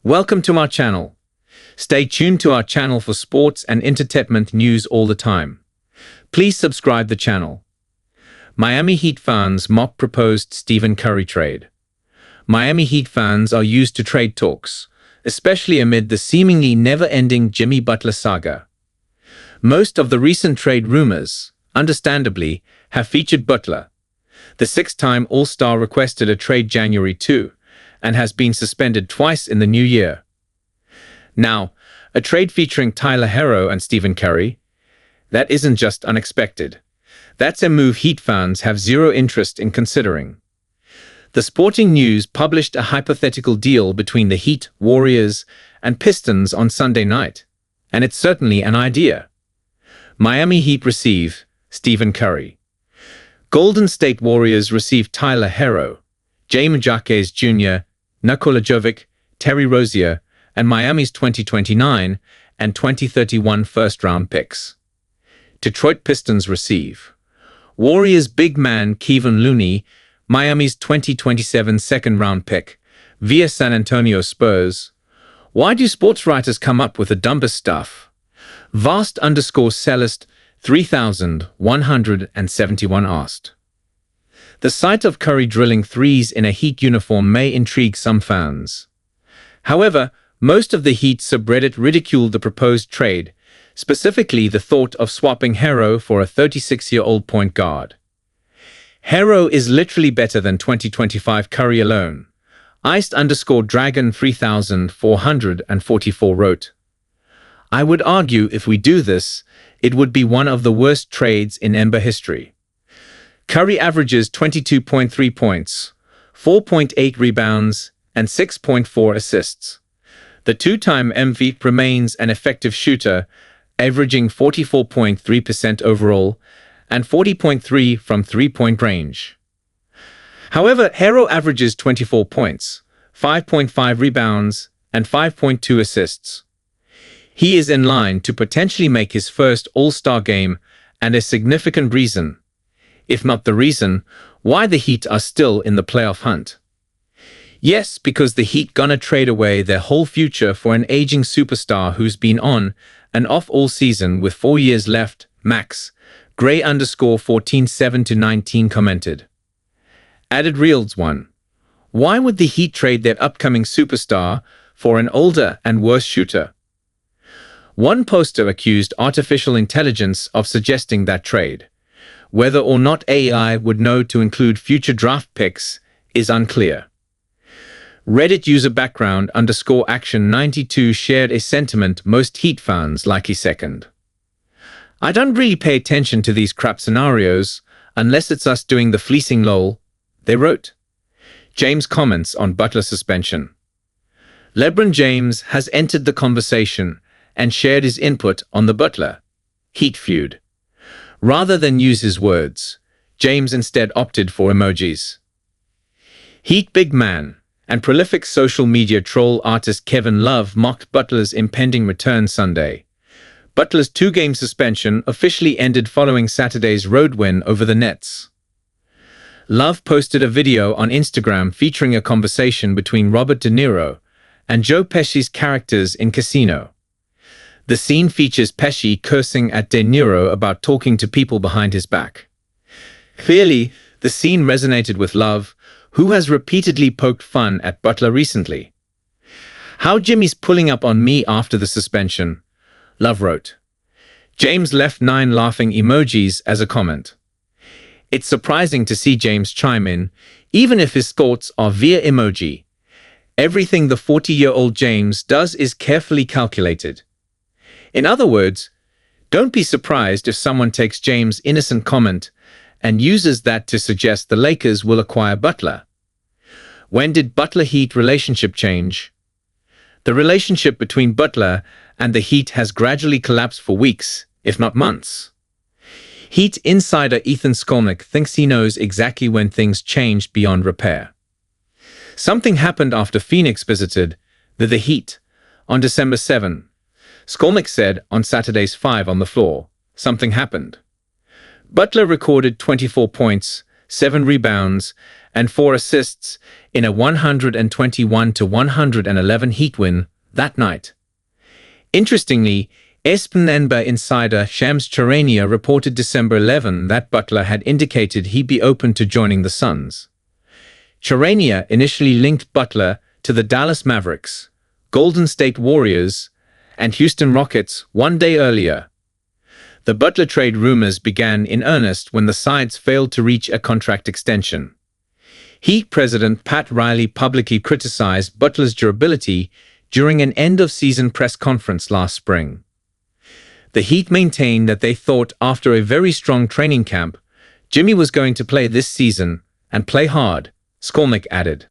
Welcome to our channel. Stay tuned to our channel for sports and entertainment news all the time. Please subscribe the channel. Miami Heat fans mock proposed Stephen Curry trade. Miami Heat fans are used to trade talks, especially amid the seemingly never-ending Jimmy Butler saga. Most of the recent trade rumors, understandably, have featured Butler. The six-time All-Star requested a trade January 2 and has been suspended twice in the new year. Now, a trade featuring Tyler Herro and Stephen Curry? That isn't just unexpected. That's a move Heat fans have zero interest in considering. The Sporting News published a hypothetical deal between the Heat, Warriors, and Pistons on Sunday night, and it's certainly an idea. Miami Heat receive Stephen Curry. Golden State Warriors receive Tyler Herro, James Jacques Jr., Nikola Jovic, Terry Rozier, and Miami's 2029 and 2031 first-round picks. Detroit Pistons receive Warriors big man Kevon Looney, Miami's 2027 second-round pick, via San Antonio Spurs. Why do sports writers come up with the dumbest stuff? Vast_Cellist 3171 asked. The sight of Curry drilling threes in a Heat uniform may intrigue some fans. However, most of the Heat subreddit ridiculed the proposed trade, specifically the thought of swapping Herro for a 36-year-old point guard. Herro is literally better than 2025 Curry alone, Iced_Dragon 3444 wrote. I would argue if we do this, it would be one of the worst trades in NBA history. Curry averages 22.3 points, 4.8 rebounds, and 6.4 assists. The two-time MVP remains an effective shooter, averaging 44.3% overall and 40.3% from three-point range. However, Herro averages 24 points, 5.5 rebounds, and 5.2 assists. He is in line to potentially make his first All-Star game and a significant reason, if not the reason, why the Heat are still in the playoff hunt. Yes, because the Heat gonna trade away their whole future for an aging superstar who's been on and off all season with 4 years left, max, Gray_147-19 commented. Added Reels 1. Why would the Heat trade their upcoming superstar for an older and worse shooter? One poster accused artificial intelligence of suggesting that trade. Whether or not AI would know to include future draft picks is unclear. Reddit user background_action92 shared a sentiment most Heat fans likely second. I don't really pay attention to these crap scenarios unless it's us doing the fleecing lol, they wrote. James comments on Butler suspension. LeBron James has entered the conversation and shared his input on the Butler-HEAT feud. Rather than use his words, James instead opted for emojis. Heat big man and prolific social media troll artist Kevin Love mocked Butler's impending return Sunday. Butler's two-game suspension officially ended following Saturday's road win over the Nets. Love posted a video on Instagram featuring a conversation between Robert De Niro and Joe Pesci's characters in Casino. The scene features Pesci cursing at De Niro about talking to people behind his back. Clearly, the scene resonated with Love, who has repeatedly poked fun at Butler recently. How Jimmy's pulling up on me after the suspension, Love wrote. James left 9 laughing emojis as a comment. It's surprising to see James chime in, even if his thoughts are via emoji. Everything the 40-year-old James does is carefully calculated. In other words, don't be surprised if someone takes James' innocent comment and uses that to suggest the Lakers will acquire Butler. When did Butler-Heat relationship change? The relationship between Butler and the Heat has gradually collapsed for weeks, if not months. Heat insider Ethan Skolnick thinks he knows exactly when things changed beyond repair. Something happened after Phoenix visited the Heat on December 7. Skolnick said on Saturday's 5 on the floor, something happened. Butler recorded 24 points, 7 rebounds, and 4 assists in a 121-111 Heat win that night. Interestingly, ESPN insider Shams Charania reported December 11 that Butler had indicated he'd be open to joining the Suns. Charania initially linked Butler to the Dallas Mavericks, Golden State Warriors, and Houston Rockets one day earlier. The Butler trade rumors began in earnest when the sides failed to reach a contract extension. Heat president Pat Riley publicly criticized Butler's durability during an end-of-season press conference last spring. The Heat maintained that they thought after a very strong training camp, Jimmy was going to play this season and play hard, Skolnick added.